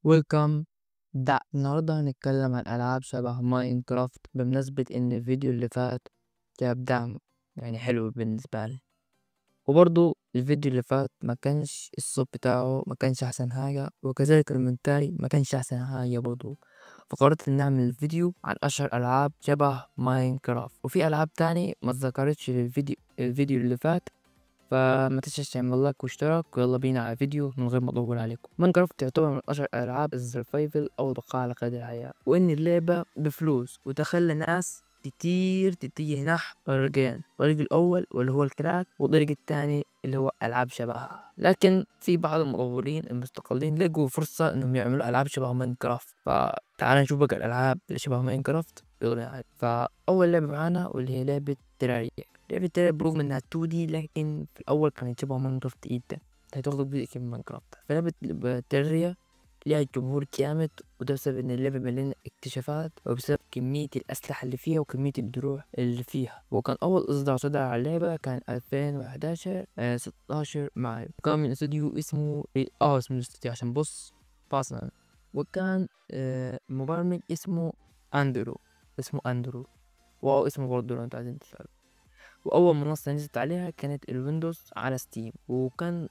ويلكم. النهاردة هنتكلم عن ألعاب شبه ماينكرافت بمناسبة إن الفيديو اللي فات جاب دعم يعني حلو بالنسبة لي. وبرضو الفيديو اللي فات ما كانش الصوت بتاعه ما كانش أحسن حاجة، وكذلك المونتاج ما كانش أحسن حاجة برضو. فقررت إن نعمل فيديو عن أشهر ألعاب شبه ماينكرافت، وفي ألعاب تاني ما اتذكرتش في الفيديو اللي فات. فما تنساش تعمل لايك واشتراك، ويلا بينا على فيديو من غير ما اطول عليكم. ماينكرافت تعتبر من اشهر العاب السرفايفل او البقاء على قيد الحياة، وان اللعبة بفلوس وتخلى ناس كتير تتجه نحو طريقين: الطريق الاول واللي هو الكراك، والطريق الثاني اللي هو العاب شبهها. لكن في بعض المطورين المستقلين لقوا فرصة انهم يعملوا العاب شبه ماينكرافت. فتعال نشوف بقى الالعاب اللي شبه ماينكرافت. فاول لعبة معانا واللي هي لعبة تراريا. لعبة تلعب برغم انها 2D، لكن في الاول كانت شبه ماينكرافت جدا، هتاخد جزء من ماينكرافت. فلعبة تراريا ليها جمهور جامد، وده بسبب ان اللعبة مليانة اكتشافات، وبسبب كمية الاسلحة اللي فيها وكمية الدروع اللي فيها. وكان اول اصدار صدر على اللعبة كان 2011 16 مايو، وكان من استوديو اسمه اسمه الاستوديو عشان بص فاصلا. وكان مبرمج اسمه اندرو. واو اسمه برضه لو انتوا عايزين تسألوا. واول منصه نزلت عليها كانت الويندوز على ستيم.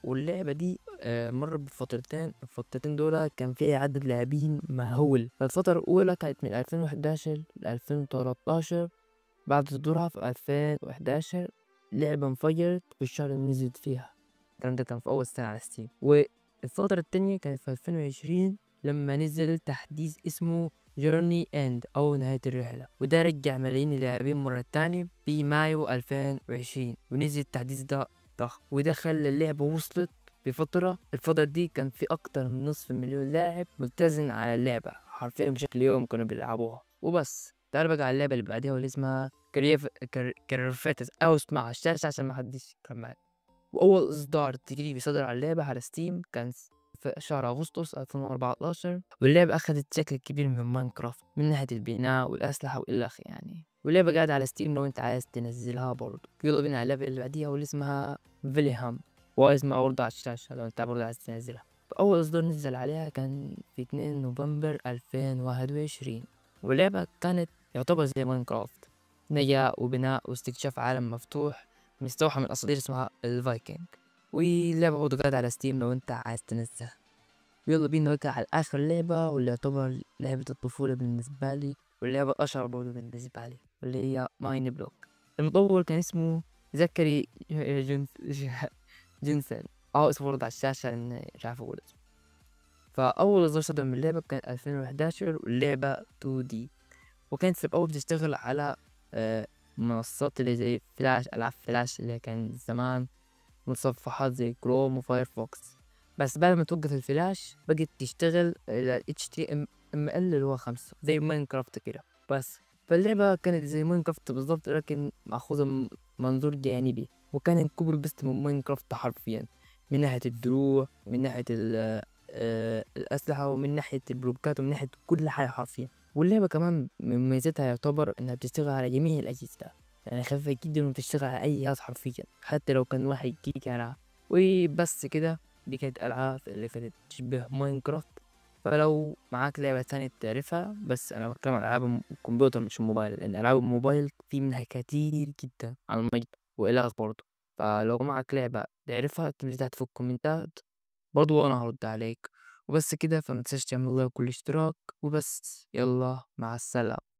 واللعبه دي مرت بفترتين. الفترتين دول كان فيها عدد لاعبين مهول. فالفتره الاولى كانت من 2011 ل 2013. بعد صدورها في 2011 لعبه انفجرت في الشهر اللي نزلت فيها. الكلام ده كان في اول سنه على ستيم. والفتره التانية كانت في 2020 لما نزل تحديث اسمه جورني اند او نهاية الرحلة، وده رجع ملايين اللاعبين مرة تانية في مايو 2020. ونزل التحديث ده ضخم، وده خلى اللعبة وصلت الفترة دي كان في أكتر من نصف مليون لاعب ملتزم على اللعبة حرفيا بشكل يوم كانوا بيلعبوها. وبس تعال بقى على اللعبة اللي بعدها واللي اسمها كريفاتس أو اسمها الشاشة عشان محدش كمان. وأول إصدار تجريبي صدر على اللعبة على ستيم كان في شهر أغسطس 2014. واللعبة أخدت شكل كبير من ماينكرافت من ناحية البناء والأسلحة والإلخ يعني. واللعبة قاعدة على ستيم لو أنت عايز تنزلها برضه. يلا بينا على اللعبة اللي بعديها واللي اسمها فيليهام، واسمها برضه على الشاشة لو أنت برضه عايز تنزلها. فأول إصدار نزل عليها كان في 2 نوفمبر 2021. واللعبة كانت يعتبر زي ماينكرافت، نجاة وبناء واستكشاف عالم مفتوح مستوحى من أساطير اسمها الفايكنج. واللعبة برضه قاعدة على ستيم لو انت عايز تنزلها. يلا بينا بقى على آخر لعبة واللي يعتبر لعبة الطفولة بالنسبة لي، واللعبة الأشهر برضه بالنسبة لي، واللي هي ماين بلوك. المطور كان اسمه زكري جنسن. اسمه برضه على الشاشة لأن مش عارف أقول اسمه. فأول إصدار صدر من اللعبة كان 2011 واللعبة 2D. وكانت في الأول بتشتغل على آه، منصات اللي زي فلاش، ألعاب فلاش اللي كان زمان، متصفحات زي كروم وفايرفوكس. بس بعد ما توقف الفلاش بقت تشتغل ال HTML اللي هو 5 زي ماينكرافت كده بس. فاللعبة كانت زي ماينكرافت بالظبط، لكن مأخوذة من منظور جانبي، وكان كوبي بيست من ماينكرافت حرفيا، من ناحية الدروع، من ناحية الأسلحة، ومن ناحية البلوكات، ومن ناحية كل حاجة حرفيا. واللعبة كمان من مميزاتها يعتبر إنها بتشتغل على جميع الأجهزة، يعني خفيفة جدا وبتشتغل على أي جهاز حرفيا حتى لو كان واحد جيجا رام. وبس كده، دي كانت ألعاب اللي كانت تشبه ماينكرافت. فلو معاك لعبة تانية تعرفها، بس أنا بتكلم عن ألعاب الكمبيوتر مش الموبايل، لأن ألعاب الموبايل في منها كتير جدا على الميت وإلغ برضه. فلو معك لعبة تعرفها اكتب لي تحت في الكومنتات برضه وأنا هرد عليك. وبس كده، فمتنساش تعمل لايك والاشتراك. وبس يلا مع السلامة.